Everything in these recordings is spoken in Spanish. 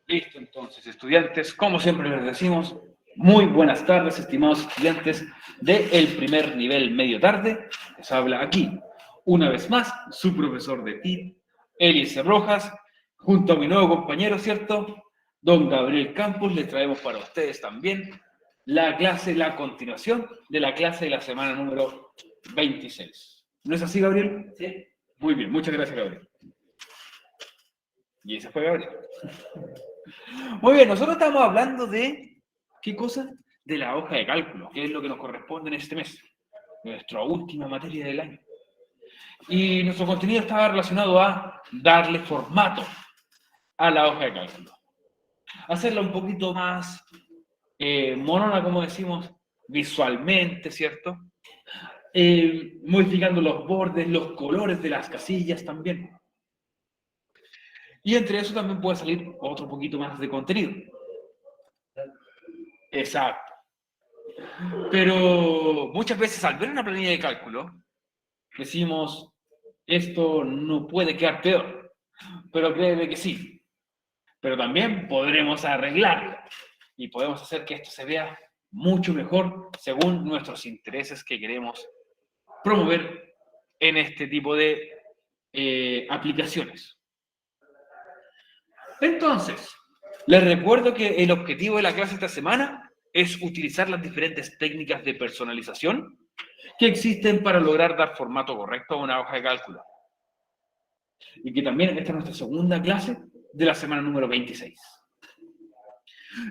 Listo, entonces, estudiantes, como siempre les decimos, muy buenas tardes, estimados estudiantes del primer nivel medio tarde. Les habla aquí, una vez más, su profesor de TIC, Eliezer Rojas, junto a mi nuevo compañero, ¿cierto? Don Gabriel Campos, les traemos para ustedes también la clase, la continuación de la clase de la semana número 26. ¿No es así, Gabriel? Sí. Muy bien, muchas gracias, Gabriel. Y ese fue Gabriel. Muy bien, nosotros estamos hablando de, ¿qué cosa? De la hoja de cálculo, que es lo que nos corresponde en este mes, nuestra última materia del año. Y nuestro contenido estaba relacionado a darle formato a la hoja de cálculo. Hacerla un poquito más monona, como decimos, visualmente, ¿cierto? Modificando los bordes, los colores de las casillas también. Y entre eso también puede salir otro poquito más de contenido. Exacto. Pero muchas veces al ver una planilla de cálculo, decimos, esto no puede quedar peor. Pero créeme que sí. Pero también podremos arreglarlo. Y podemos hacer que esto se vea mucho mejor según nuestros intereses que queremos promover en este tipo de aplicaciones. Entonces, les recuerdo que el objetivo de la clase esta semana es utilizar las diferentes técnicas de personalización que existen para lograr dar formato correcto a una hoja de cálculo. Y que también esta es nuestra segunda clase de la semana número 26.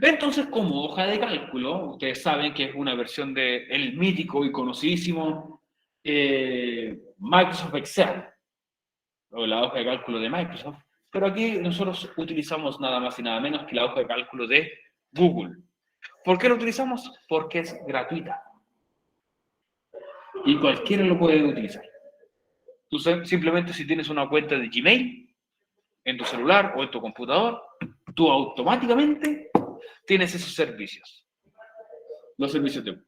Entonces, como hoja de cálculo, ustedes saben que es una versión del mítico y conocidísimo Microsoft Excel, o la hoja de cálculo de Microsoft, pero aquí nosotros utilizamos nada más y nada menos que la hoja de cálculo de Google. ¿Por qué lo utilizamos? Porque es gratuita. Y cualquiera lo puede utilizar. Tú simplemente si tienes una cuenta de Gmail en tu celular o en tu computador, tú automáticamente tienes esos servicios. Los servicios de Google.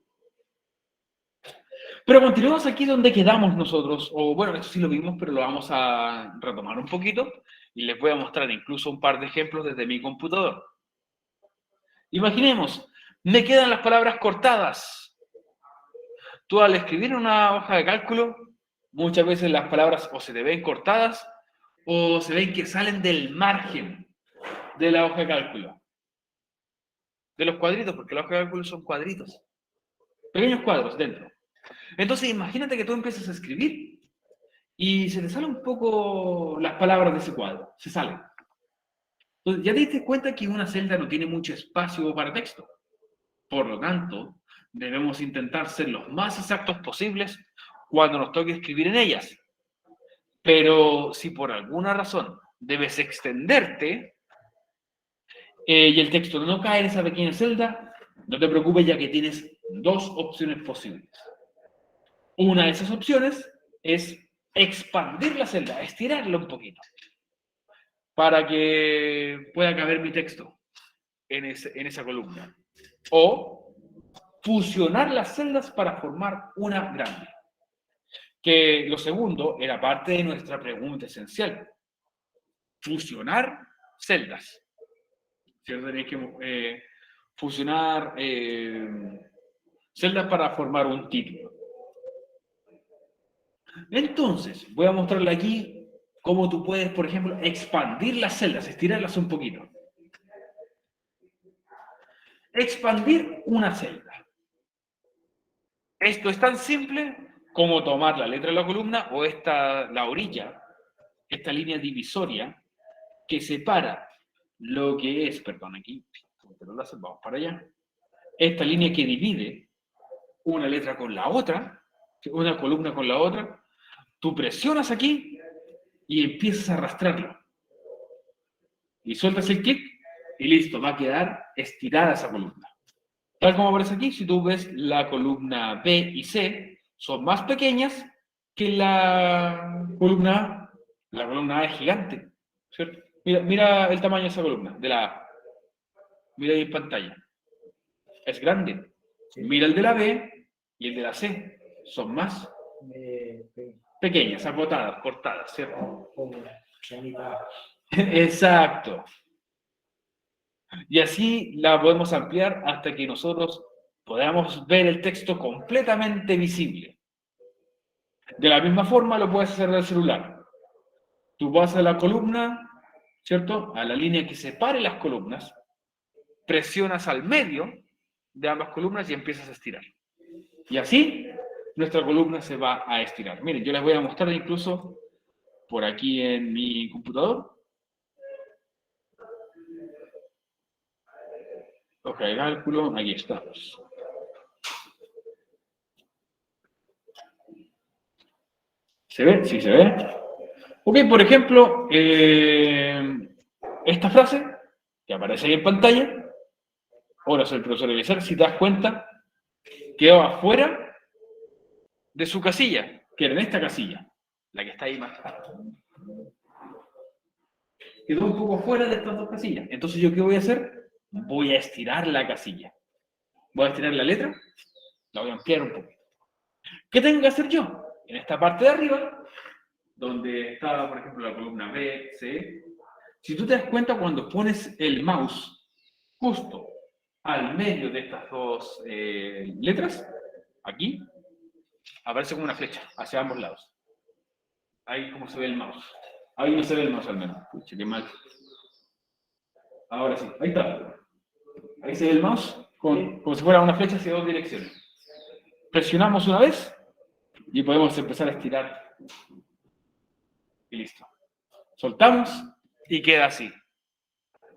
Pero continuamos aquí donde quedamos nosotros, o bueno, esto sí lo vimos, pero lo vamos a retomar un poquito y les voy a mostrar incluso un par de ejemplos desde mi computador. Imaginemos, me quedan las palabras cortadas. Tú al escribir una hoja de cálculo, muchas veces las palabras o se te ven cortadas o se ven que salen del margen de la hoja de cálculo. De los cuadritos, porque la hoja de cálculo son cuadritos. Pequeños cuadros dentro. Entonces imagínate que tú empiezas a escribir y se te salen un poco las palabras de ese cuadro. Se salen. Entonces ya te diste cuenta que una celda no tiene mucho espacio para texto. Por lo tanto, debemos intentar ser los más exactos posibles cuando nos toque escribir en ellas. Pero si por alguna razón debes extenderte y el texto no cae en esa pequeña celda, no te preocupes ya que tienes dos opciones posibles. Una de esas opciones es expandir la celda, estirarla un poquito, para que pueda caber mi texto en esa columna. O fusionar las celdas para formar una grande. Que lo segundo era parte de nuestra pregunta esencial. Fusionar celdas. ¿Cierto? Tenéis que fusionar celdas para formar un título. Entonces, voy a mostrarle aquí cómo tú puedes, por ejemplo, expandir las celdas, estirarlas un poquito. Expandir una celda. Esto es tan simple como tomar la letra de la columna o la orilla, esta línea divisoria que separa lo que es, perdón, aquí, vamos para allá, esta línea que divide una letra con la otra, una columna con la otra, tú presionas aquí y empiezas a arrastrarlo. Y sueltas el clic y listo, va a quedar estirada esa columna. Tal como aparece aquí, si tú ves la columna B y C, son más pequeñas que la columna A. La columna A es gigante, ¿cierto? Mira el tamaño de esa columna, de la A. Mira ahí en pantalla. Es grande. Sí. Mira el de la B y el de la C. Son más pequeñas, acotadas, cortadas, ¿cierto? Exacto. Y así la podemos ampliar hasta que nosotros podamos ver el texto completamente visible. De la misma forma lo puedes hacer del celular. Tú vas a la columna, ¿cierto? A la línea que separe las columnas, presionas al medio de ambas columnas y empiezas a estirar. Y así nuestra columna se va a estirar. Miren, yo les voy a mostrar incluso por aquí en mi computador. Ok, cálculo, aquí estamos. ¿Se ve? Sí, se ve. Ok, por ejemplo, esta frase que aparece ahí en pantalla, ahora soy el profesor Eliezer, si te das cuenta, quedó afuera de su casilla, que era en esta casilla, la que está ahí más tarde. Quedó un poco fuera de estas dos casillas. Entonces, ¿yo qué voy a hacer? Voy a estirar la casilla. Voy a estirar la letra, la voy a ampliar un poco. ¿Qué tengo que hacer yo? En esta parte de arriba, donde está, por ejemplo, la columna B, C, si tú te das cuenta, cuando pones el mouse justo al medio de estas dos letras, aquí, aparece como una flecha hacia ambos lados. Ahí como se ve el mouse. Ahí no se ve el mouse al menos. Pucha, qué mal. Ahora sí, ahí está. Ahí se ve el mouse como si fuera una flecha hacia dos direcciones. Presionamos una vez y podemos empezar a estirar. Y listo. Soltamos y queda así.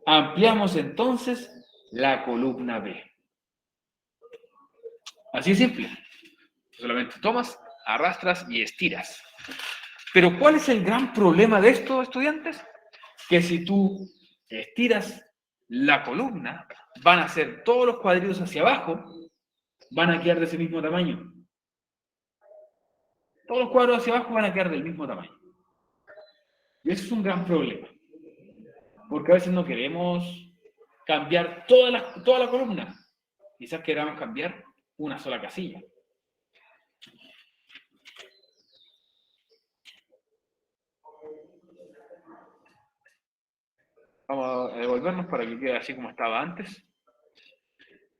Ampliamos entonces la columna B. Así es simple. Solamente tomas, arrastras y estiras. Pero ¿cuál es el gran problema de esto, estudiantes? Que si tú estiras la columna, van a ser todos los cuadritos hacia abajo, van a quedar de ese mismo tamaño. Todos los cuadros hacia abajo van a quedar del mismo tamaño. Y eso es un gran problema. Porque a veces no queremos cambiar toda la columna. Quizás queramos cambiar una sola casilla. Vamos a devolvernos para que quede así como estaba antes.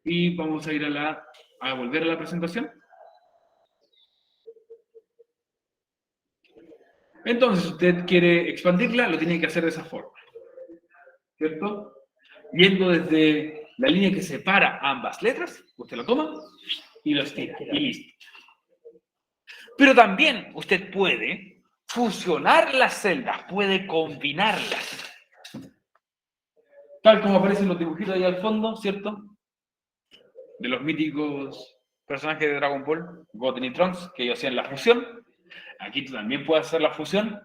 Y vamos a ir a volver a la presentación. Entonces, si usted quiere expandirla, lo tiene que hacer de esa forma. ¿Cierto? Yendo desde la línea que separa ambas letras, usted lo toma y lo estira. Y listo. Pero también usted puede fusionar las celdas, puede combinarlas. Tal como aparecen los dibujitos ahí al fondo, ¿cierto? De los míticos personajes de Dragon Ball, Goten y Trunks, que ellos hacían la fusión. Aquí tú también puedes hacer la fusión,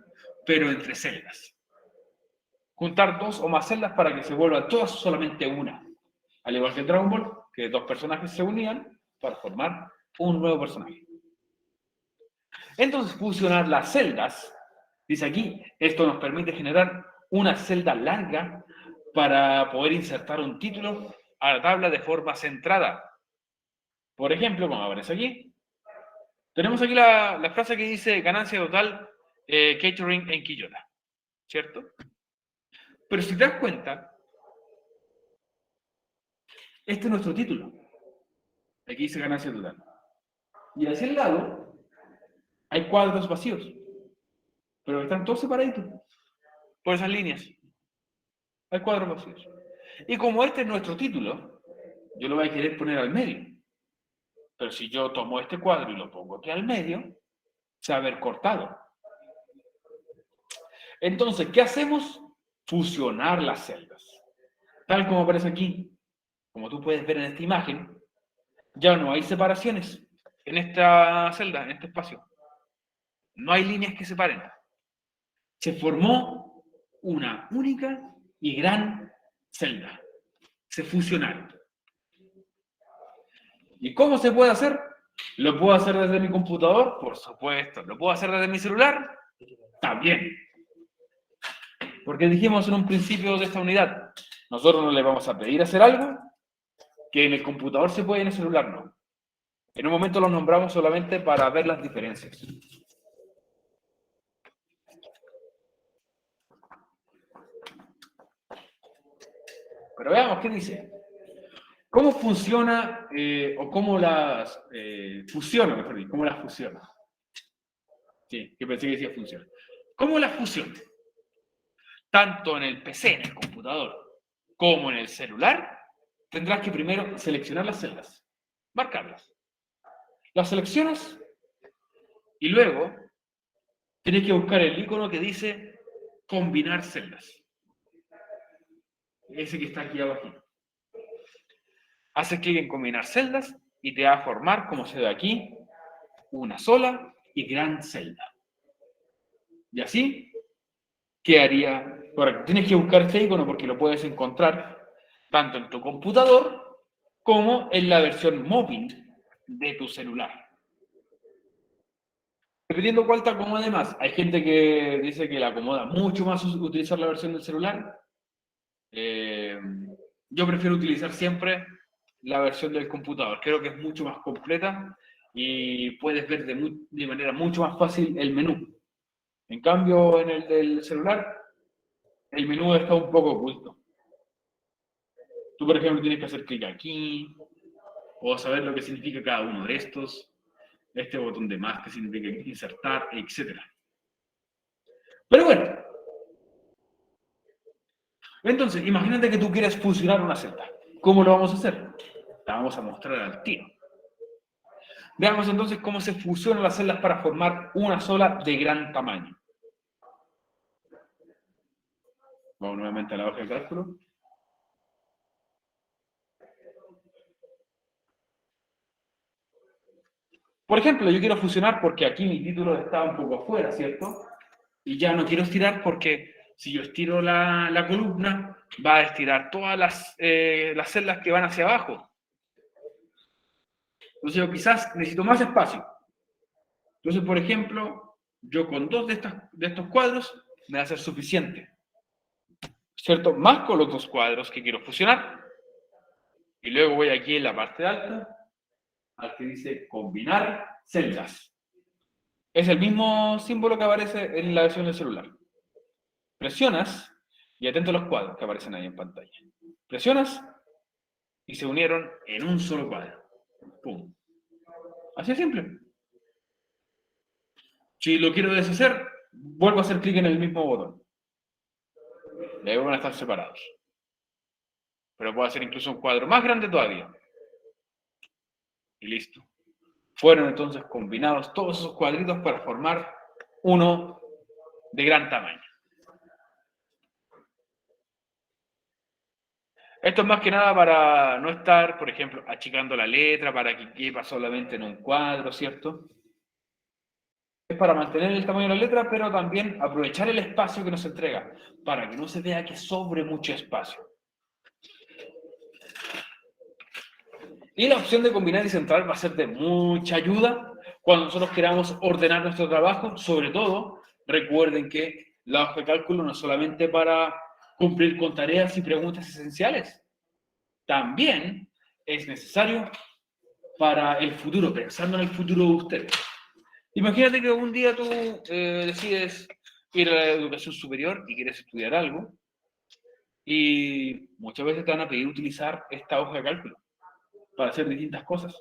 pero entre celdas. Juntar dos o más celdas para que se vuelvan todas solamente una. Al igual que en Dragon Ball, que dos personajes se unían para formar un nuevo personaje. Entonces, fusionar las celdas, dice aquí, esto nos permite generar una celda larga para poder insertar un título a la tabla de forma centrada. Por ejemplo, como aparece aquí, tenemos aquí la frase que dice ganancia total catering en Quillota, ¿cierto? Pero si te das cuenta, este es nuestro título. Aquí dice ganancia total. Y hacia el lado hay cuadros vacíos, pero están todos separaditos por esas líneas. Hay cuadros vacíos. Y como este es nuestro título, yo lo voy a querer poner al medio. Pero si yo tomo este cuadro y lo pongo aquí al medio, se va a ver cortado. Entonces, ¿qué hacemos? Fusionar las celdas. Tal como aparece aquí, como tú puedes ver en esta imagen, ya no hay separaciones en esta celda, en este espacio. No hay líneas que separen. Se formó una única y gran celda. Se fusionaron. ¿Y cómo se puede hacer? ¿Lo puedo hacer desde mi computador? Por supuesto. ¿Lo puedo hacer desde mi celular? También. Porque dijimos en un principio de esta unidad, nosotros no le vamos a pedir hacer algo que en el computador se puede y en el celular no. En un momento los nombramos solamente para ver las diferencias. Pero veamos qué dice. ¿Cómo funciona o cómo las fusiona, mejor dicho? ¿Cómo las fusiona? Sí, que pensé que decía funciona. ¿Cómo las fusiona? Tanto en el PC, en el computador, como en el celular, tendrás que primero seleccionar las celdas, marcarlas. Las seleccionas y luego tienes que buscar el icono que dice combinar celdas. Ese que está aquí abajo. Haces clic en combinar celdas y te va a formar, como se ve aquí, una sola y gran celda. Y así quedaría. Ahora, tienes que buscar este icono porque lo puedes encontrar tanto en tu computador como en la versión móvil de tu celular. Dependiendo cuál te acomode más. Hay gente que dice que le acomoda mucho más utilizar la versión del celular. Yo prefiero utilizar siempre la versión del computador. Creo que es mucho más completa y puedes ver de manera mucho más fácil el menú. En cambio, en el del celular, el menú está un poco oculto. Tú, por ejemplo, tienes que hacer clic aquí, o saber lo que significa cada uno de estos, este botón de más que significa insertar, etc. Pero bueno, entonces, imagínate que tú quieres fusionar una celda. ¿Cómo lo vamos a hacer? La vamos a mostrar al tiro. Veamos entonces cómo se fusionan las celdas para formar una sola de gran tamaño. Vamos nuevamente a la hoja de cálculo. Por ejemplo, yo quiero fusionar porque aquí mi título está un poco afuera, ¿cierto? Y ya no quiero estirar porque si yo estiro la columna, va a estirar todas las celdas que van hacia abajo. Entonces yo quizás necesito más espacio. Entonces, por ejemplo, yo con dos de estos cuadros me va a ser suficiente. ¿Cierto? Más con los dos cuadros que quiero fusionar. Y luego voy aquí en la parte alta al que dice combinar celdas. Es el mismo símbolo que aparece en la versión del celular. Presionas, y atento a los cuadros que aparecen ahí en pantalla. Presionas y se unieron en un solo cuadro. ¡Pum! Así de simple. Si lo quiero deshacer, vuelvo a hacer clic en el mismo botón. Y ahí van a estar separados. Pero puedo hacer incluso un cuadro más grande todavía. Y listo. Fueron entonces combinados todos esos cuadritos para formar uno de gran tamaño. Esto es más que nada para no estar, por ejemplo, achicando la letra para que quepa solamente en un cuadro, ¿cierto? Es para mantener el tamaño de la letra, pero también aprovechar el espacio que nos entrega, para que no se vea que sobre mucho espacio. Y la opción de combinar y centrar va a ser de mucha ayuda cuando nosotros queramos ordenar nuestro trabajo. Sobre todo, recuerden que la hoja de cálculo no es solamente para cumplir con tareas y preguntas esenciales, también es necesario para el futuro, pensando en el futuro de ustedes. Imagínate que un día tú decides ir a la educación superior y quieres estudiar algo, y muchas veces te van a pedir utilizar esta hoja de cálculo para hacer distintas cosas.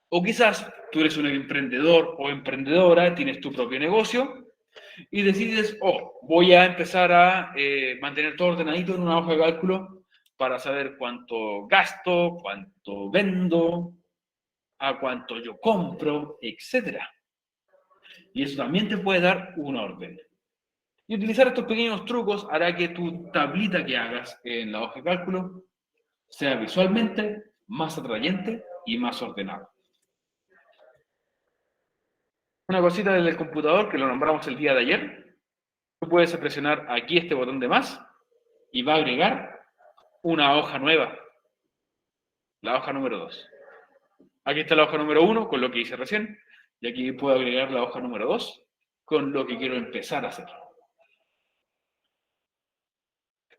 O quizás tú eres un emprendedor o emprendedora, tienes tu propio negocio y decides, voy a empezar a mantener todo ordenadito en una hoja de cálculo para saber cuánto gasto, cuánto vendo, a cuánto yo compro, etc. Y eso también te puede dar un orden. Y utilizar estos pequeños trucos hará que tu tablita que hagas en la hoja de cálculo sea visualmente más atrayente y más ordenada. Una cosita del computador que lo nombramos el día de ayer. Tú puedes presionar aquí este botón de más y va a agregar una hoja nueva. La hoja número 2. Aquí está la hoja número 1 con lo que hice recién. Y aquí puedo agregar la hoja número 2 con lo que quiero empezar a hacer.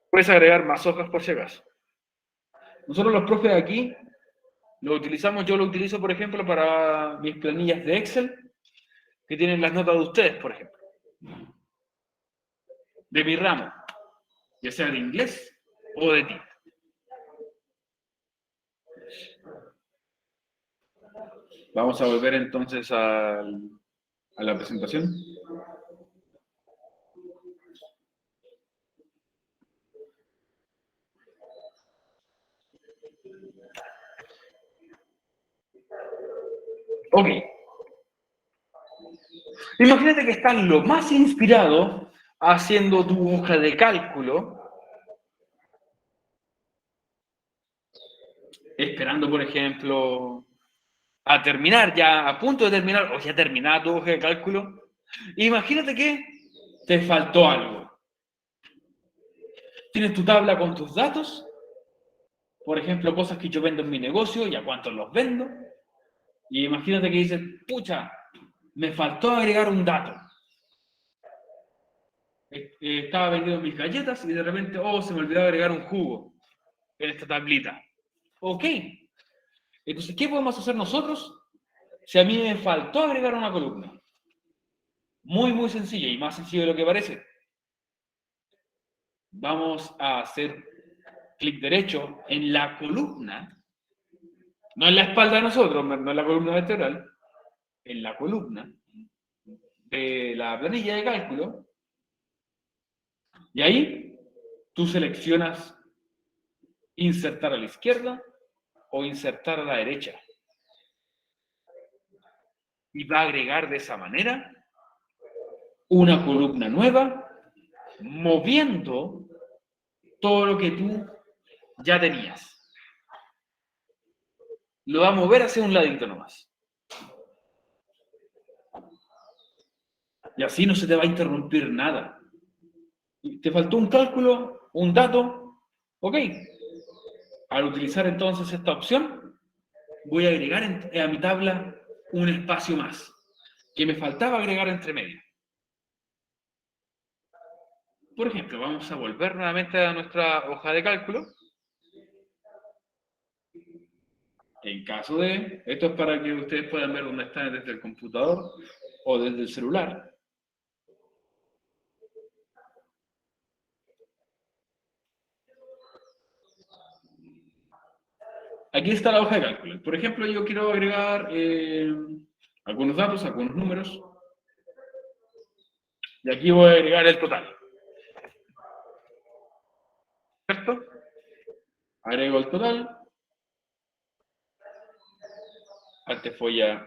Puedes agregar más hojas por si acaso. Nosotros los profes aquí lo utilizamos, yo lo utilizo por ejemplo para mis planillas de Excel que tienen las notas de ustedes, por ejemplo. De mi ramo, ya sea de inglés o de ti. Vamos a volver entonces a la presentación. Ok. Imagínate que estás lo más inspirado haciendo tu hoja de cálculo, esperando, por ejemplo, a terminar, ya a punto de terminar, o ya terminada tu hoja de cálculo. Imagínate que te faltó algo. Tienes tu tabla con tus datos, por ejemplo, cosas que yo vendo en mi negocio y a cuántos los vendo. Y imagínate que dices, pucha, me faltó agregar un dato. Estaba vendiendo mis galletas y de repente, oh, se me olvidó agregar un jugo en esta tablita. Ok. Entonces, ¿qué podemos hacer nosotros si a mí me faltó agregar una columna? Muy, muy sencilla y más sencillo de lo que parece. Vamos a hacer clic derecho en la columna, no en la espalda de nosotros, no en la columna vertebral, en la columna de la planilla de cálculo, y ahí tú seleccionas insertar a la izquierda o insertar a la derecha. Y va a agregar de esa manera una columna nueva, moviendo todo lo que tú ya tenías. Lo va a mover hacia un ladito nomás. Y así no se te va a interrumpir nada. ¿Te faltó un cálculo, un dato? Ok. Al utilizar entonces esta opción, voy a agregar a mi tabla un espacio más, que me faltaba agregar entre medio. Por ejemplo, vamos a volver nuevamente a nuestra hoja de cálculo. En caso de, esto es para que ustedes puedan ver dónde están desde el computador o desde el celular. Aquí está la hoja de cálculo. Por ejemplo, yo quiero agregar algunos datos, algunos números. Y aquí voy a agregar el total. ¿Cierto? Agrego el total. Antes fue ya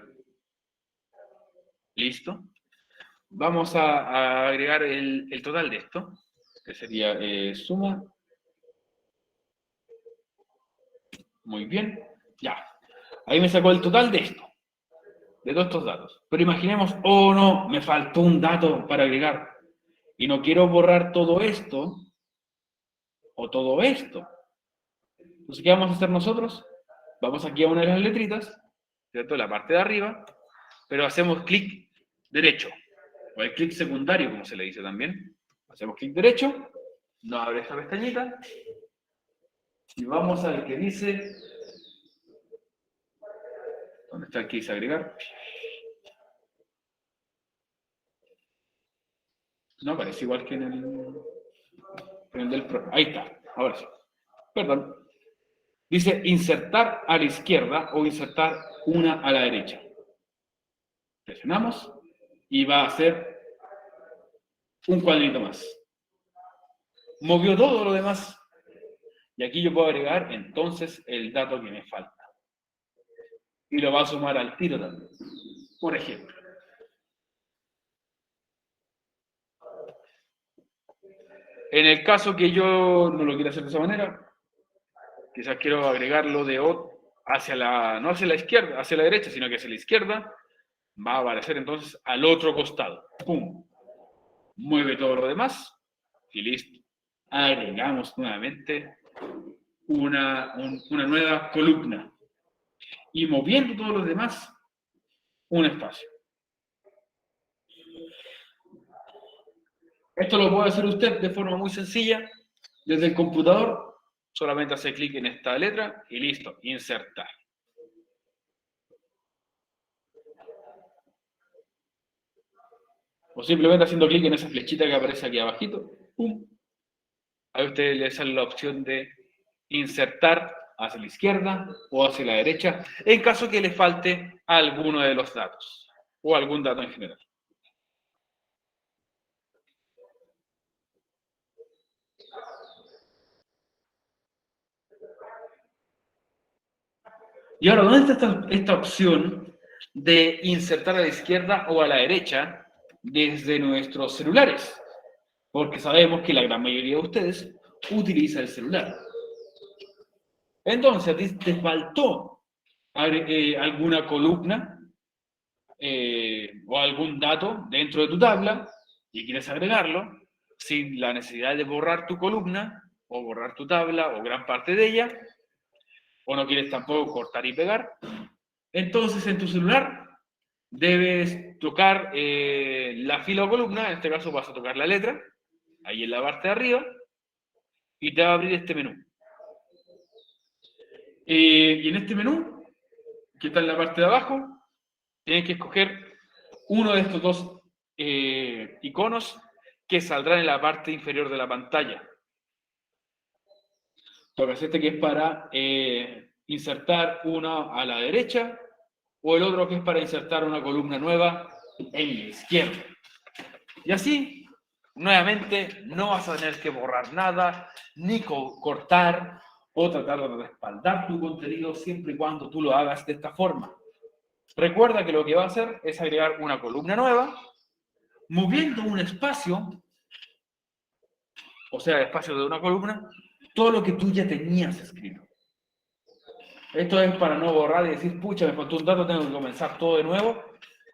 listo. Vamos a agregar el total de esto, que sería suma. Muy bien. Ya. Ahí me sacó el total de esto, de todos estos datos. Pero imaginemos, oh no, me faltó un dato para agregar. Y no quiero borrar todo esto o todo esto. Entonces, ¿qué vamos a hacer nosotros? Vamos aquí a una de las letritas, ¿cierto? La parte de arriba, pero hacemos clic derecho, o el clic secundario, como se le dice también. Hacemos clic derecho, nos abre esta pestañita, y vamos al que dice, ¿dónde está el que dice agregar? No aparece igual que en el del Pro. Ahí está, ahora sí. Perdón. Dice insertar a la izquierda o insertar una a la derecha. Presionamos y va a hacer un cuadrito más. Movió todo lo demás. Y aquí yo puedo agregar entonces el dato que me falta. Y lo va a sumar al tiro también. Por ejemplo. En el caso que yo no lo quiera hacer de esa manera, quizás quiero agregarlo hacia no hacia la izquierda, hacia la derecha, sino que hacia la izquierda, va a aparecer entonces al otro costado. ¡Pum! Mueve todo lo demás y listo. Agregamos nuevamente una nueva columna. Y moviendo todos los demás, un espacio. Esto lo puede hacer usted de forma muy sencilla, desde el computador, solamente hace clic en esta letra y listo, insertar. O simplemente haciendo clic en esa flechita que aparece aquí abajito, ¡pum! Ahí a usted le sale la opción de insertar hacia la izquierda o hacia la derecha, en caso que le falte alguno de los datos o algún dato en general. Y ahora, ¿dónde está esta opción de insertar a la izquierda o a la derecha desde nuestros celulares? Porque sabemos que la gran mayoría de ustedes utiliza el celular. Entonces, a ti te faltó alguna columna o algún dato dentro de tu tabla y quieres agregarlo sin la necesidad de borrar tu columna o borrar tu tabla o gran parte de ella, o no quieres tampoco cortar y pegar, entonces en tu celular debes tocar la fila o columna, en este caso vas a tocar la letra, ahí en la parte de arriba, y te va a abrir este menú. Y en este menú, que está en la parte de abajo, tienes que escoger uno de estos dos iconos que saldrán en la parte inferior de la pantalla. Tocas este que es para insertar una a la derecha o el otro que es para insertar una columna nueva en la izquierda. Y así, nuevamente, no vas a tener que borrar nada, ni cortar o tratar de respaldar tu contenido siempre y cuando tú lo hagas de esta forma. Recuerda que lo que va a hacer es agregar una columna nueva, moviendo un espacio, o sea, el espacio de una columna, todo lo que tú ya tenías escrito. Esto es para no borrar y decir, pucha, me faltó un dato, tengo que comenzar todo de nuevo.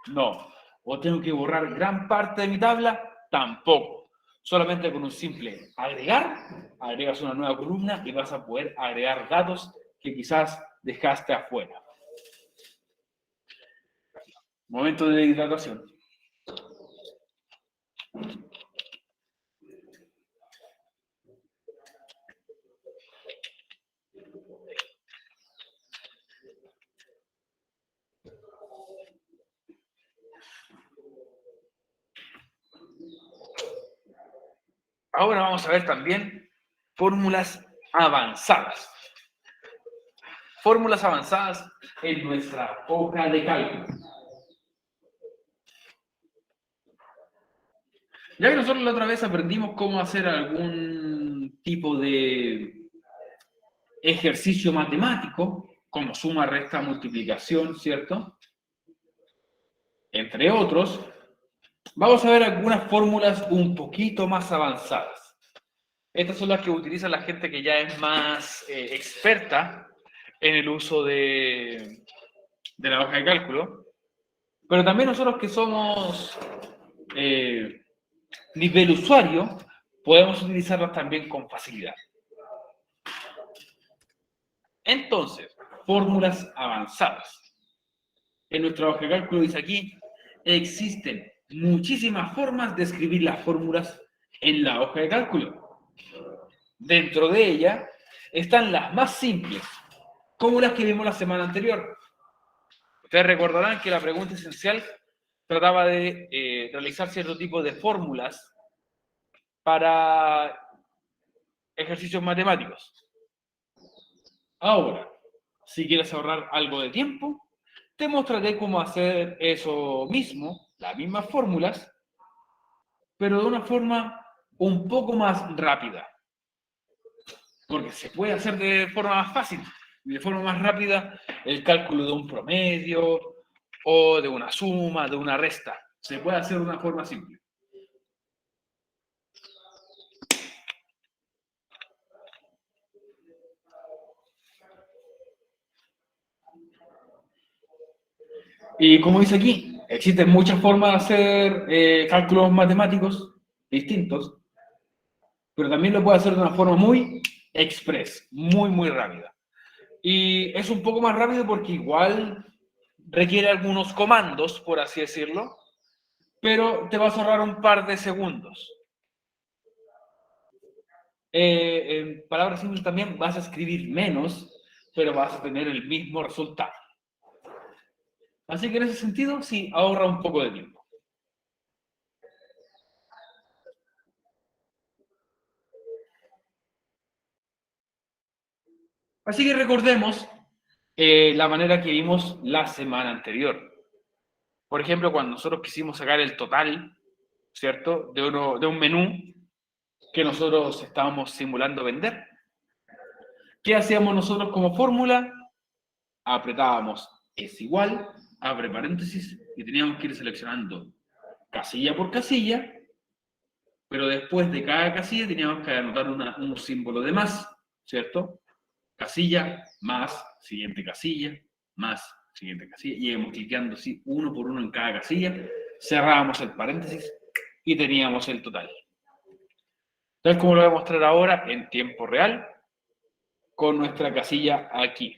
No. O tengo que borrar gran parte de mi tabla, tampoco. Solamente con un simple agregar, agregas una nueva columna y vas a poder agregar datos que quizás dejaste afuera. Momento de hidratación. Ahora vamos a ver también fórmulas avanzadas. Fórmulas avanzadas en nuestra hoja de cálculo. Ya que nosotros la otra vez aprendimos cómo hacer algún tipo de ejercicio matemático, como suma, resta, multiplicación, ¿cierto? Entre otros, vamos a ver algunas fórmulas un poquito más avanzadas. Estas son las que utiliza la gente que ya es más experta en el uso de la hoja de cálculo, pero también nosotros que somos nivel usuario, podemos utilizarlas también con facilidad. Entonces, fórmulas avanzadas. En nuestra hoja de cálculo dice aquí, existen muchísimas formas de escribir las fórmulas en la hoja de cálculo. Dentro de ella están las más simples, como las que vimos la semana anterior. Ustedes recordarán que la pregunta esencial trataba de realizar cierto tipo de fórmulas para ejercicios matemáticos. Ahora, si quieres ahorrar algo de tiempo, te mostraré cómo hacer eso mismo, las mismas fórmulas, pero de una forma un poco más rápida. Porque se puede hacer de forma más fácil, de forma más rápida, el cálculo de un promedio o de una suma, de una resta. Se puede hacer de una forma simple. Y como dice aquí, existen muchas formas de hacer cálculos matemáticos distintos, pero también lo puede hacer de una forma muy express, muy rápida. Y es un poco más rápido porque igual requiere algunos comandos, por así decirlo, pero te vas a ahorrar un par de segundos. En palabras simples también vas a escribir menos, pero vas a tener el mismo resultado. Así que en ese sentido, sí, ahorra un poco de tiempo. Así que recordemos la manera que vimos la semana anterior. Por ejemplo, cuando nosotros quisimos sacar el total, ¿cierto? De un menú que nosotros estábamos simulando vender. ¿Qué hacíamos nosotros como fórmula? Apretábamos es igual, abre paréntesis, y teníamos que ir seleccionando casilla por casilla, pero después de cada casilla teníamos que anotar un símbolo de más, ¿cierto? Casilla, más, siguiente casilla, más, siguiente casilla, y íbamos clicando así uno por uno en cada casilla, cerrábamos el paréntesis y teníamos el total. Tal como lo voy a mostrar ahora en tiempo real, con nuestra casilla aquí.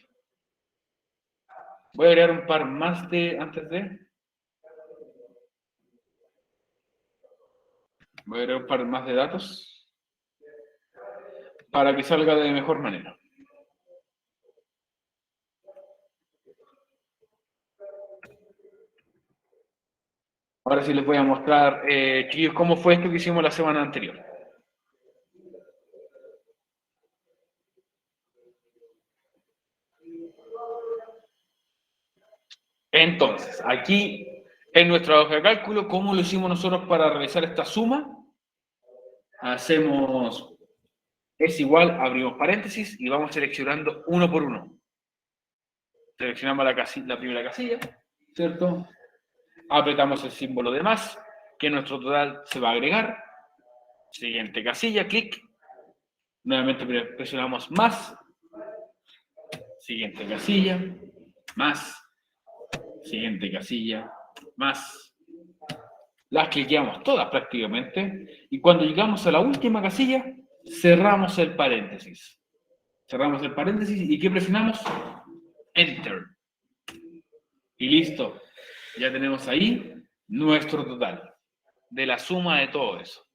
Voy a agregar un par más voy a agregar un par más de datos para que salga de mejor manera. Ahora sí les voy a mostrar, chiquillos, cómo fue esto que hicimos la semana anterior. Entonces, aquí en nuestra hoja de cálculo, ¿cómo lo hicimos nosotros para realizar esta suma? Hacemos es igual, abrimos paréntesis y vamos seleccionando uno por uno. Seleccionamos la primera casilla, ¿cierto? Apretamos el símbolo de más, que nuestro total se va a agregar. Siguiente casilla, clic. Nuevamente presionamos más. Siguiente casilla, más. Siguiente casilla, más. Las cliqueamos todas prácticamente. Y cuando llegamos a la última casilla, cerramos el paréntesis. Cerramos el paréntesis y ¿qué presionamos? Enter. Y listo. Ya tenemos ahí nuestro total de la suma de todo eso.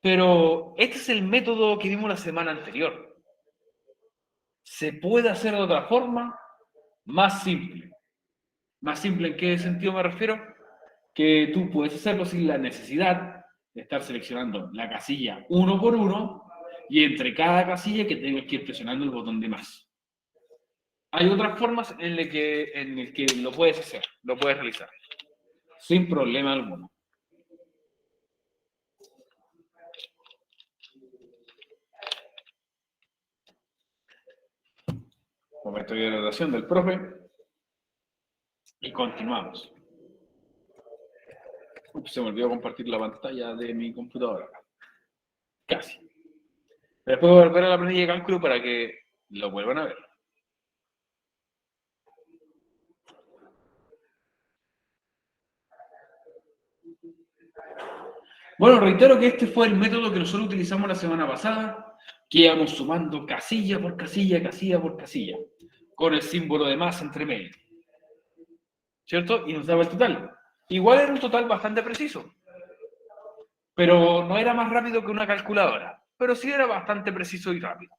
Pero este es el método que vimos la semana anterior. ¿Se puede hacer de otra forma? Más simple. ¿Más simple en qué sentido me refiero? Que tú puedes hacerlo sin la necesidad de estar seleccionando la casilla uno por uno y entre cada casilla que tengas que ir presionando el botón de más. Hay otras formas en las que lo puedes hacer, lo puedes realizar, sin problema alguno. Momento de hidratación del profe. Y continuamos. Ups, se me olvidó compartir la pantalla de mi computadora. Casi. Después voy a volver a la planilla de cálculo para que lo vuelvan a ver. Bueno, reitero que este fue el método que nosotros utilizamos la semana pasada, que íbamos sumando casilla por casilla, casilla por casilla, con el símbolo de más entre medio. ¿Cierto? Y nos daba el total. Igual era un total bastante preciso, pero no era más rápido que una calculadora, pero sí era bastante preciso y rápido.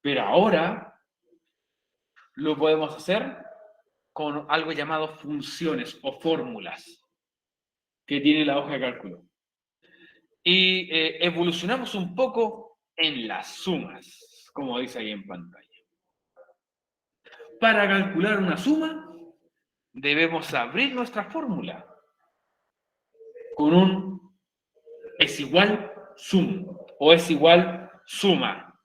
Pero ahora lo podemos hacer con algo llamado funciones o fórmulas que tiene la hoja de cálculo. Y evolucionamos un poco en las sumas, como dice ahí en pantalla. Para calcular una suma, debemos abrir nuestra fórmula con un es igual sum o es igual suma.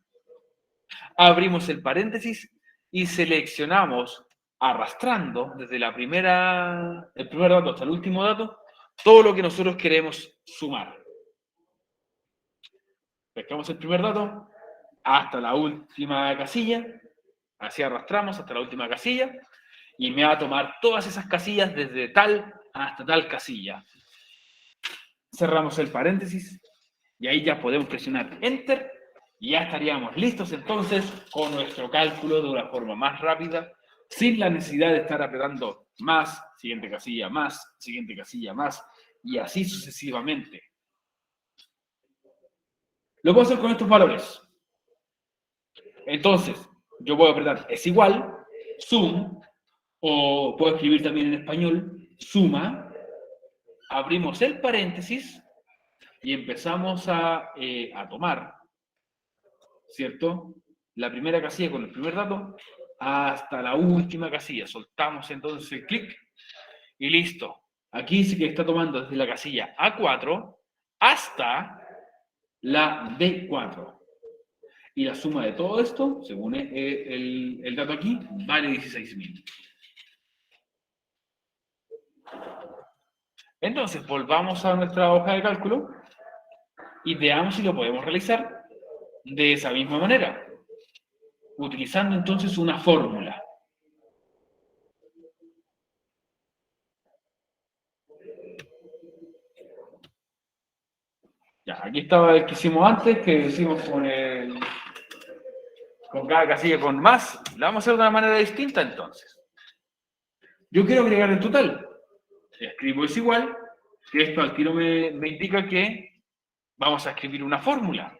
Abrimos el paréntesis y seleccionamos arrastrando desde el primer dato hasta el último dato todo lo que nosotros queremos sumar. Pescamos el primer dato hasta la última casilla, así arrastramos hasta la última casilla y me va a tomar todas esas casillas desde tal hasta tal casilla. Cerramos el paréntesis y ahí ya podemos presionar Enter y ya estaríamos listos entonces con nuestro cálculo de una forma más rápida, sin la necesidad de estar apretando más, siguiente casilla, más, siguiente casilla, más, y así sucesivamente. Lo puedo hacer con estos valores. Entonces, yo puedo apretar es igual, sum, o puedo escribir también en español, suma, abrimos el paréntesis y empezamos a tomar ¿cierto? La primera casilla con el primer dato hasta la última casilla. Soltamos entonces el clic y listo. Aquí sí que está tomando desde la casilla A4 hasta la D4. Y la suma de todo esto, según el dato aquí, vale 16.000. Entonces, volvamos a nuestra hoja de cálculo y veamos si lo podemos realizar de esa misma manera, utilizando entonces una fórmula. Ya, aquí estaba el que hicimos antes, que hicimos con cada casilla con más. La vamos a hacer de una manera distinta entonces. Yo quiero agregar el total. Escribo es igual, que esto al tiro me indica que vamos a escribir una fórmula.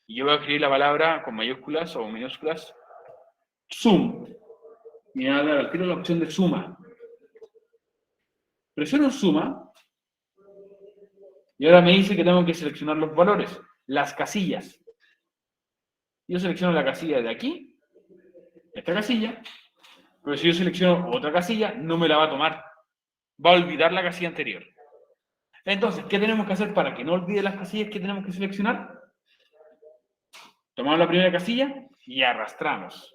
Y yo voy a escribir la palabra con mayúsculas o minúsculas, sum. Y me va a dar al tiro la opción de suma. Presiono en suma y ahora me dice que tengo que seleccionar los valores, las casillas. Yo selecciono la casilla de aquí, esta casilla, pero si yo selecciono otra casilla, no me la va a tomar. Va a olvidar la casilla anterior. Entonces, ¿qué tenemos que hacer para que no olvide las casillas que tenemos que seleccionar? Tomamos la primera casilla y arrastramos.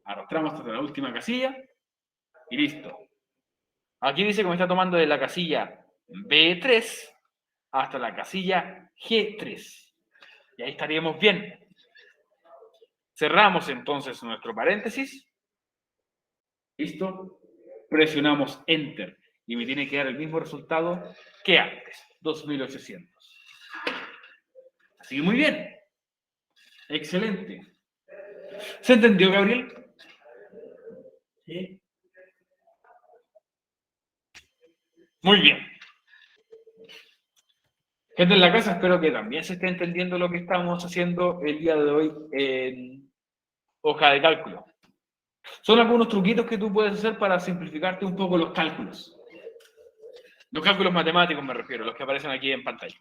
Arrastramos hasta la última casilla y listo. Aquí dice que me está tomando de la casilla B3 hasta la casilla G3. Y ahí estaríamos bien. Cerramos entonces nuestro paréntesis. ¿Listo? Presionamos Enter. Y me tiene que dar el mismo resultado que antes. 2.800. Así que muy bien. Excelente. ¿Se entendió, Gabriel? Sí. Muy bien. Gente en la casa, espero que también se esté entendiendo lo que estamos haciendo el día de hoy en hoja de cálculo. Son algunos truquitos que tú puedes hacer para simplificarte un poco los cálculos. Los cálculos matemáticos me refiero, los que aparecen aquí en pantalla.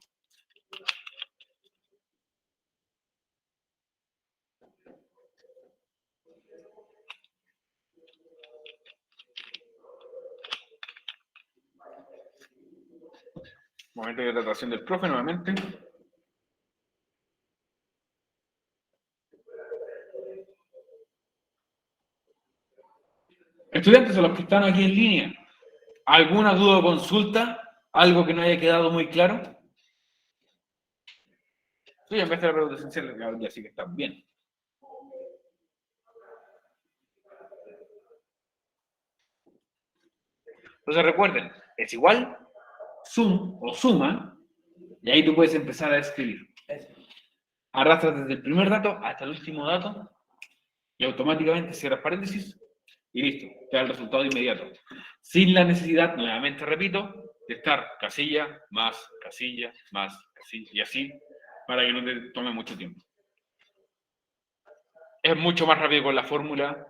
Momento de hidratación del profe nuevamente. Estudiantes o los que están aquí en línea, ¿alguna duda o consulta? ¿Algo que no haya quedado muy claro? Sí, en vez de la pregunta esencial, ya sí que están bien. Entonces recuerden, es igual, sum o suma, y ahí tú puedes empezar a escribir. Arrastras desde el primer dato hasta el último dato y automáticamente cierras paréntesis y listo, te da el resultado inmediato. Sin la necesidad, nuevamente repito, de estar casilla, más casilla, y así, para que no te tome mucho tiempo. Es mucho más rápido con la fórmula,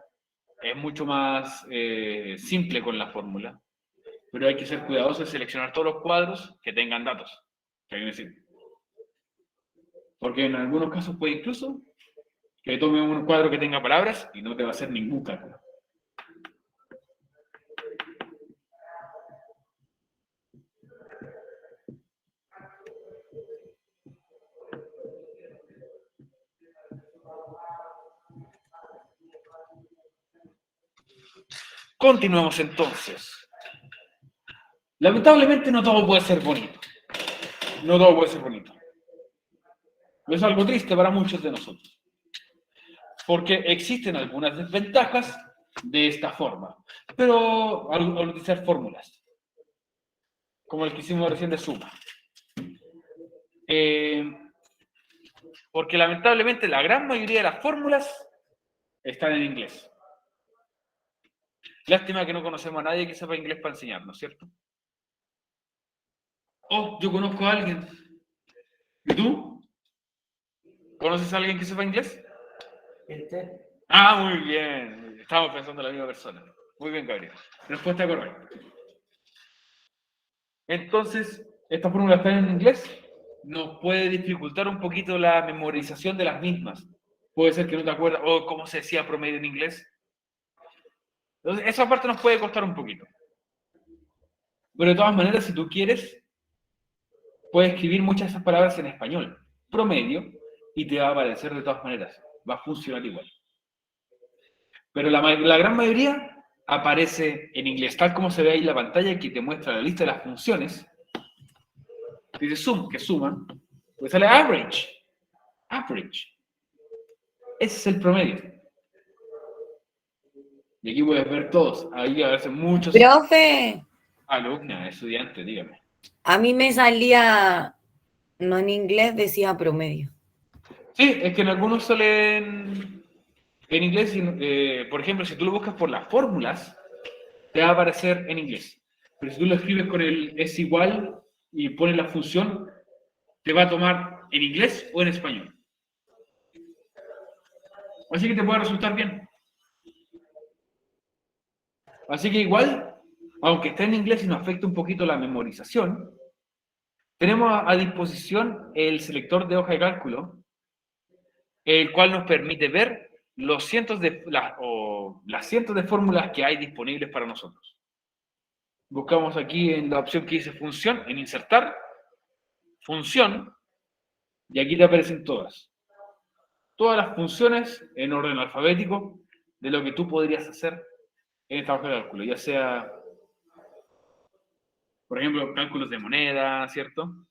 es mucho más simple con la fórmula, pero hay que ser cuidadoso de seleccionar todos los cuadros que tengan datos. Porque en algunos casos puede incluso que tome un cuadro que tenga palabras y no te va a hacer ningún cálculo. Continuemos entonces. Lamentablemente no todo puede ser bonito. No todo puede ser bonito. Es algo triste para muchos de nosotros. Porque existen algunas desventajas de esta forma. Pero al utilizar fórmulas, como el que hicimos recién de suma. Porque lamentablemente la gran mayoría de las fórmulas están en inglés. Lástima que no conocemos a nadie que sepa inglés para enseñarnos, ¿cierto? Oh, yo conozco a alguien. ¿Y tú? ¿Conoces a alguien que sepa inglés? Ah, muy bien. Estamos pensando en la misma persona. Muy bien, Gabriel. Respuesta correcta. Entonces, ¿esta fórmula está en inglés? nos puede dificultar un poquito la memorización de las mismas. Puede ser que no te acuerdas, o cómo se decía promedio en inglés. Entonces, esa parte nos puede costar un poquito. Pero de todas maneras, si tú quieres, puedes escribir muchas de esas palabras en español, promedio, y te va a aparecer de todas maneras. Va a funcionar igual. Pero la gran mayoría aparece en inglés, tal como se ve ahí en la pantalla, que te muestra la lista de las funciones. Dice sum, que suman, pues sale average. Average. Ese es el promedio. Y aquí puedes ver todos. Ahí aparecen muchos Profe, alumnos, estudiantes, dígame. a mí me salía, no en inglés, decía promedio. Sí, es que en algunos salen en inglés. Por ejemplo, si tú lo buscas por las fórmulas, te va a aparecer en inglés. Pero si tú lo escribes con el es igual y pones la función, te va a tomar en inglés o en español. Así que te puede resultar bien. Así que igual, aunque esté en inglés y nos afecte un poquito la memorización, tenemos a disposición el selector de hoja de cálculo, el cual nos permite ver los las cientos de fórmulas que hay disponibles para nosotros. Buscamos aquí en la opción que dice función, en insertar, función, y aquí te aparecen todas. Todas las funciones en orden alfabético de lo que tú podrías hacer en esta hoja de cálculo, ya sea, por ejemplo, cálculos de moneda, ¿cierto?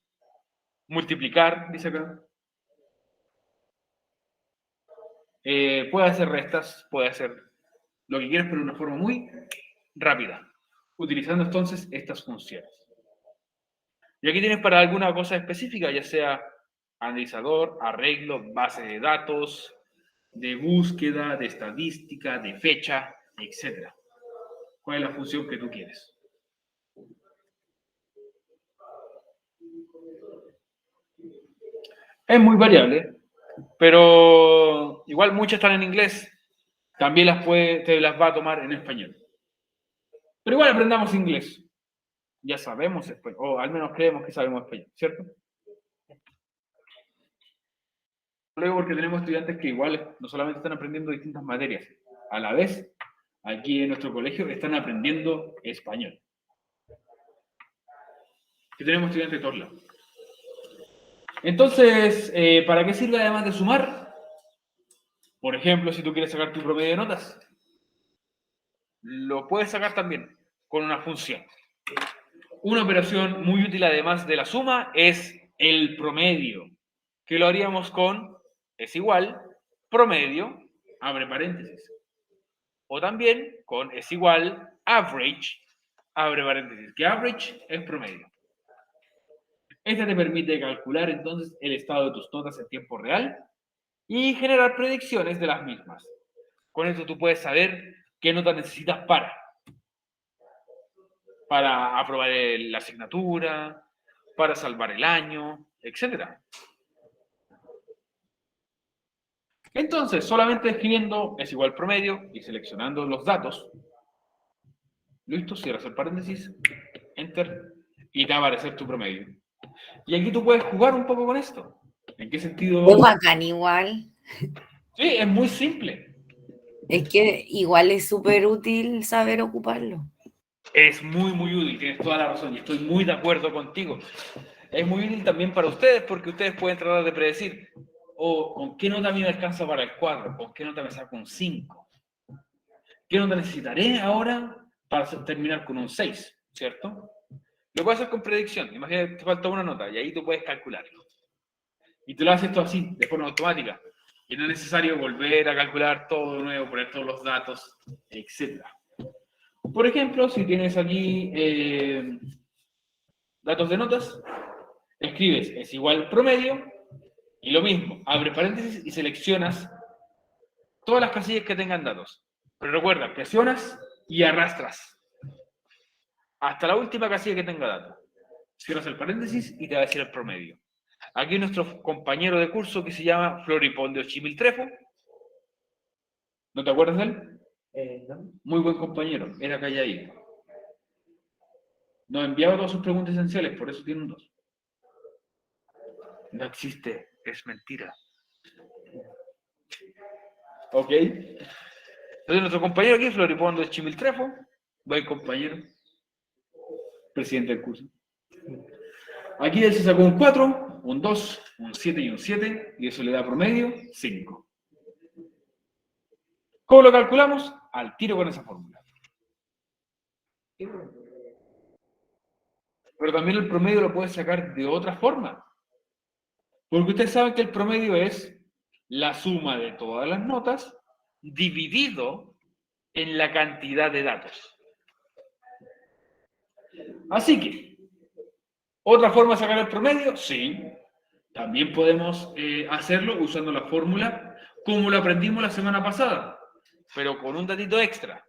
Multiplicar, dice acá. Puede hacer restas, puede hacer lo que quieras, pero de una forma muy rápida, utilizando entonces estas funciones. Y aquí tienes para alguna cosa específica, ya sea analizador, arreglo, base de datos, de búsqueda, de estadística, de fecha, etc. ¿Cuál es la función que tú quieres? Es muy variable, pero igual muchas están en inglés. También te las va a tomar en español. Pero igual aprendamos inglés. Ya sabemos español, o al menos creemos que sabemos español, ¿cierto? Luego porque tenemos estudiantes que igual no solamente están aprendiendo distintas materias, a la vez, aquí en nuestro colegio están aprendiendo español. Que tenemos estudiantes de todos lados. Entonces, ¿para qué sirve además de sumar? Por ejemplo, si tú quieres sacar tu promedio de notas, lo puedes sacar también con una función. Una operación muy útil además de la suma es el promedio, que lo haríamos con es igual, promedio, abre paréntesis. O también con es igual, average, abre paréntesis, que average es promedio. Esta te permite calcular entonces el estado de tus notas en tiempo real y generar predicciones de las mismas. Con esto tú puedes saber qué nota necesitas para aprobar la asignatura, para salvar el año, etc. Entonces, solamente escribiendo es igual promedio y seleccionando los datos, listo, cierras el paréntesis, enter, y te va a aparecer tu promedio. Y aquí tú puedes jugar un poco con esto. ¿En qué Es sentido? bacán igual. Sí, es muy simple. Es que igual es súper útil saber ocuparlo. Es muy, muy útil, tienes toda la razón y estoy muy de acuerdo contigo. Es muy útil también para ustedes porque ustedes pueden tratar de predecir con qué nota a mí me alcanza para el 4, con qué nota me saco un 5, qué nota necesitaré ahora para terminar con un 6, ¿cierto? Lo puedes hacer con predicción. Imagínate que te falta una nota y ahí tú puedes calcularlo. Y tú lo haces todo así, de forma automática. Y no es necesario volver a calcular todo de nuevo, poner todos los datos, etc. Por ejemplo, si tienes aquí datos de notas, escribes es igual promedio y lo mismo, abre paréntesis y seleccionas todas las casillas que tengan datos. Pero recuerda, presionas y arrastras hasta la última casilla que tenga datos. Cierras el paréntesis y te va a decir el promedio. Aquí nuestro compañero de curso que se llama Floripondio Chimiltrefo. ¿No te acuerdas de él? No. Muy buen compañero, era calladito. Nos enviaba todas sus preguntas esenciales, por eso tiene un 2. No existe, es mentira. Ok. Entonces nuestro compañero aquí, Floripondo Chimiltrefo, buen compañero, presidente del curso. Aquí él se sacó un 4, un 2, un 7 y un 7, y eso le da promedio 5. ¿Cómo lo calculamos? Al tiro con esa fórmula. Pero también el promedio lo puede sacar de otra forma. Porque ustedes saben que el promedio es la suma de todas las notas dividido en la cantidad de datos. Así que, ¿otra forma de sacar el promedio? Sí. También podemos hacerlo usando la fórmula como lo aprendimos la semana pasada, pero con un datito extra.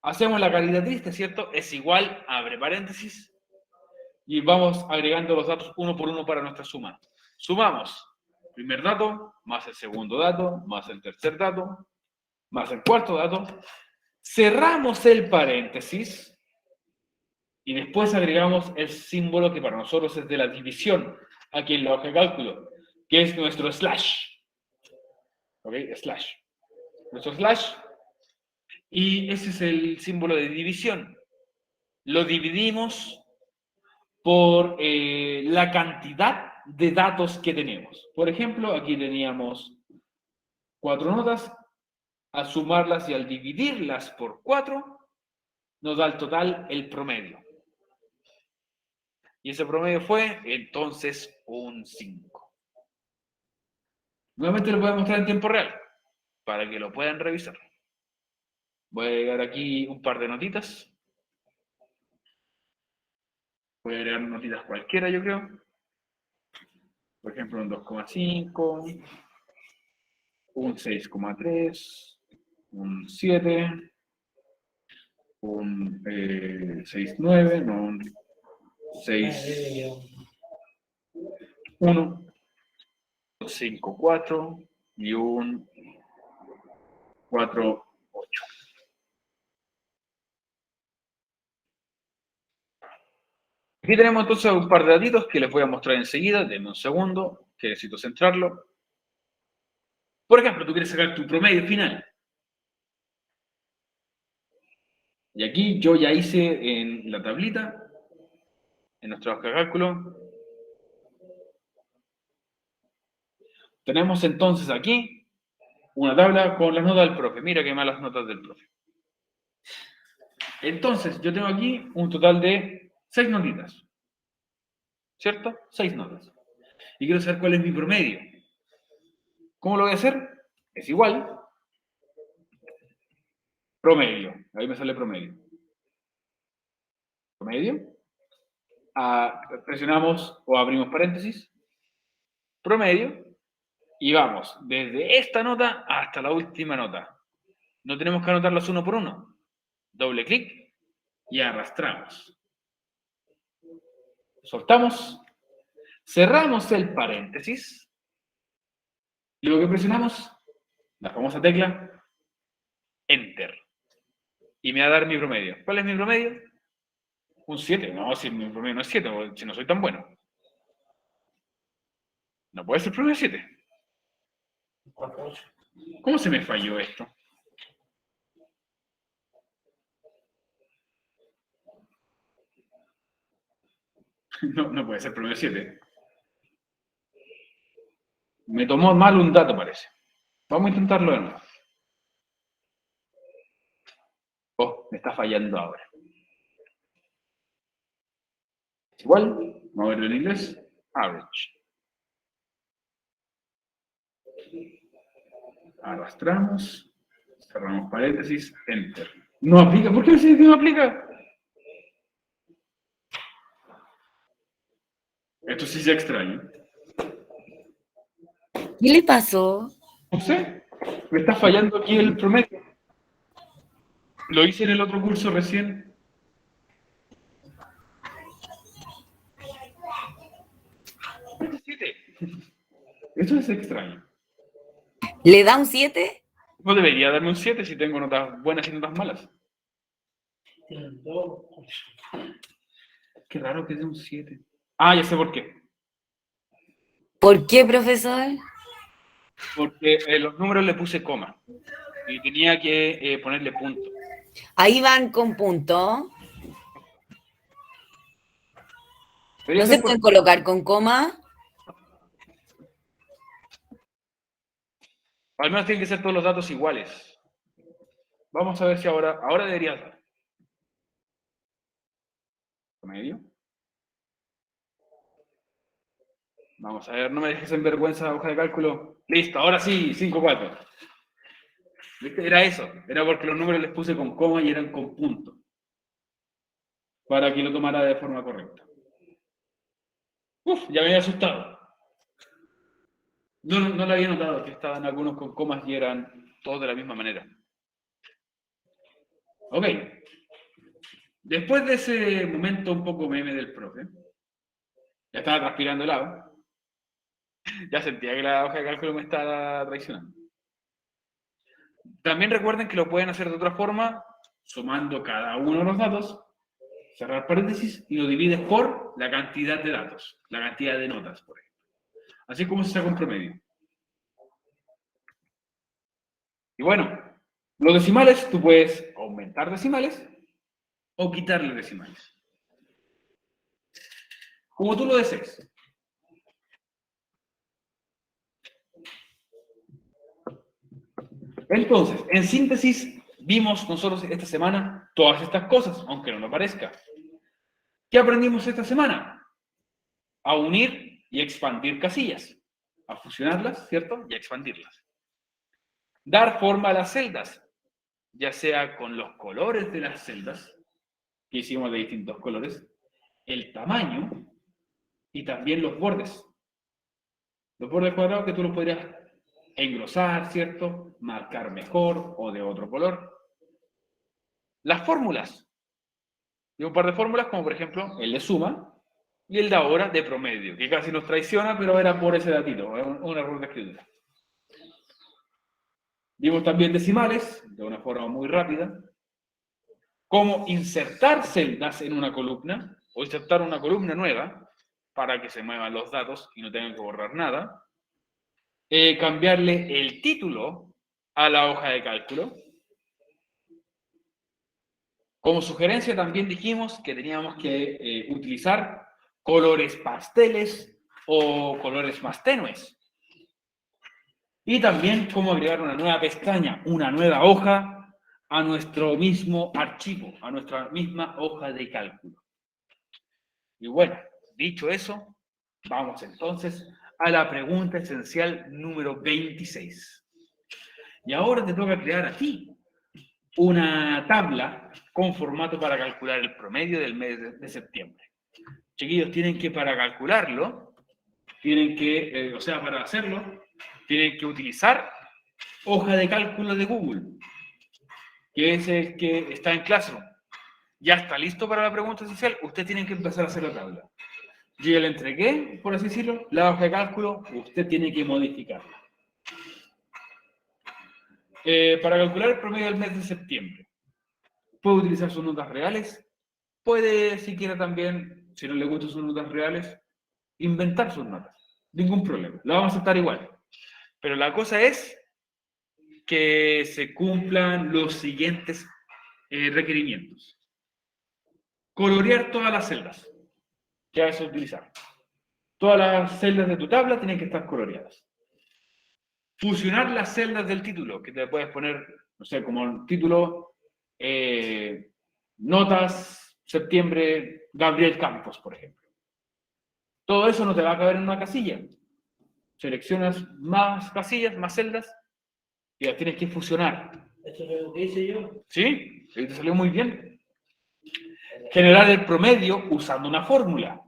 Hacemos la calidad triste, ¿cierto? Es igual, abre paréntesis, y vamos agregando los datos uno por uno para nuestra suma. Sumamos primer dato, más el segundo dato, más el tercer dato, más el cuarto dato. Cerramos el paréntesis y después agregamos el símbolo que para nosotros es de la división, aquí en la hoja de cálculo, que es nuestro slash. ¿Ok? Slash. Nuestro slash. Y ese es el símbolo de división. Lo dividimos por la cantidad de datos que tenemos. Por ejemplo, aquí teníamos 4 notas. Al sumarlas y al dividirlas por 4, nos da el total, el promedio. Y ese promedio fue, entonces, un 5. Nuevamente lo voy a mostrar en tiempo real, para que lo puedan revisar. Voy a agregar aquí un par de notitas. Voy a agregar notitas cualquiera, yo creo. Por ejemplo, un 2,5, un 6,3, un 7, un 6,9, no, un 6,1, un 5,4 y un 4,8. Aquí tenemos entonces un par de datitos que les voy a mostrar enseguida. Denme un segundo, que necesito centrarlo. Por ejemplo, tú quieres sacar tu promedio final. Y aquí yo ya hice en la tablita, en nuestra hoja de cálculo. Tenemos entonces aquí una tabla con las notas del profe. Mira qué malas notas del profe. Entonces, yo tengo aquí un total de 6 notitas. ¿Cierto? 6 notas. Y quiero saber cuál es mi promedio. ¿Cómo lo voy a hacer? Es igual. Promedio. Ahí me sale promedio. Promedio. Presionamos o abrimos paréntesis. Promedio. Y vamos desde esta nota hasta la última nota. No tenemos que anotarlas uno por uno. Doble clic y arrastramos. Soltamos. Cerramos el paréntesis. Y luego que presionamos, la famosa tecla Enter. Y me va a dar mi promedio. ¿Cuál es mi promedio? Un 7. No, si mi promedio no es 7, si no soy tan bueno. No puede ser promedio 7. ¿Cómo se me falló esto? No puede ser promedio 7. Me tomó mal un dato, parece. Vamos a intentarlo de nuevo. Oh, me está fallando ahora. Igual, vamos a verlo en inglés. Average. Arrastramos. Cerramos paréntesis. Enter. No aplica. ¿Por qué me dice que no aplica? Esto sí se extraña. ¿Qué le pasó? No sé. Me está fallando aquí el promedio. Lo hice en el otro curso recién. Eso es extraño. ¿Le da un 7? No debería darme un 7 si tengo notas buenas y notas malas. Qué raro que dé un 7. Ah, ya sé por qué. ¿Por qué, profesor? Porque los números le puse coma y tenía que ponerle punto. Ahí van con punto. Debería ¿No se ser pueden correcto. colocar con coma? Al menos tienen que ser todos los datos iguales. Vamos a ver si ahora debería dar. Promedio. Vamos a ver, no me dejes en vergüenza, hoja de cálculo. Listo, ahora sí, 5-4. ¿Viste? Era eso. Era porque los números les puse con coma y eran con punto. Para que lo tomara de forma correcta. Uf, ya me había asustado. No lo había notado, que estaban algunos con comas y eran todos de la misma manera. Ok. Después de ese momento un poco meme del profe, ya estaba transpirando el agua, ya sentía que la hoja de cálculo me estaba traicionando. También recuerden que lo pueden hacer de otra forma, sumando cada uno de los datos, cerrar paréntesis y lo divides por la cantidad de datos, la cantidad de notas, por ejemplo. Así es como se saca un promedio. Y bueno, los decimales, tú puedes aumentar decimales o quitarle decimales. Como tú lo desees. Entonces, en síntesis, vimos nosotros esta semana todas estas cosas, aunque no lo parezca. ¿Qué aprendimos esta semana? A unir y expandir casillas, a fusionarlas, ¿cierto? Y a expandirlas. Dar forma a las celdas, ya sea con los colores de las celdas, que hicimos de distintos colores, el tamaño y también los bordes. Los bordes cuadrados que tú los podrías engrosar, ¿cierto? Marcar mejor o de otro color. Las fórmulas. Y un par de fórmulas como por ejemplo el de suma y el de ahora de promedio, que casi nos traiciona, pero era por ese datito, un error de escritura. Vimos también decimales, de una forma muy rápida, cómo insertar celdas en una columna o insertar una columna nueva para que se muevan los datos y no tengan que borrar nada. Cambiarle el título a la hoja de cálculo. Como sugerencia también dijimos que teníamos que utilizar colores pasteles o colores más tenues. Y también cómo agregar una nueva pestaña, una nueva hoja a nuestro mismo archivo, a nuestra misma hoja de cálculo. Y bueno, dicho eso, vamos entonces a la pregunta esencial número 26. Y ahora te toca crear a ti una tabla con formato para calcular el promedio del mes de septiembre. Chiquillos, tienen que para calcularlo, tienen que, o sea, para hacerlo, tienen que utilizar hoja de cálculo de Google, que es el que está en Classroom. Ya está listo para la pregunta esencial, usted tiene que empezar a hacer la tabla. Yo ya le entregué, por así decirlo, la hoja de cálculo, usted tiene que modificarla. Para calcular el promedio del mes de septiembre, puede utilizar sus notas reales, puede, si quiere también, si no le gustan sus notas reales, inventar sus notas. Ningún problema, la vamos a aceptar igual. Pero la cosa es que se cumplan los siguientes requerimientos. Colorear todas las celdas que vas a utilizar. Todas las celdas de tu tabla tienen que estar coloreadas. Fusionar las celdas del título, que te puedes poner, no sé, como el título Notas Septiembre Gabriel Campos, por ejemplo. Todo eso no te va a caber en una casilla. Seleccionas más casillas, más celdas, y las tienes que fusionar. Eso es lo que hice yo. ¿Sí? Te salió muy bien. Generar el promedio usando una fórmula.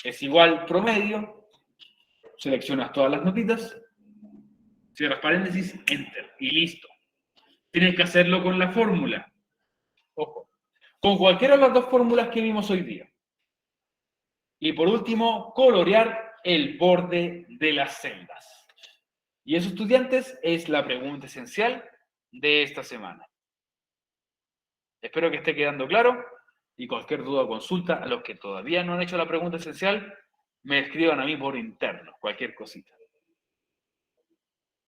Es igual promedio, seleccionas todas las notitas, cierras paréntesis, enter, y listo. Tienes que hacerlo con la fórmula. Ojo. Con cualquiera de las dos fórmulas que vimos hoy día. Y por último, colorear el borde de las celdas. Y eso, estudiantes, es la pregunta esencial de esta semana. Espero que esté quedando claro y cualquier duda o consulta a los que todavía no han hecho la pregunta esencial, me escriban a mí por interno, cualquier cosita.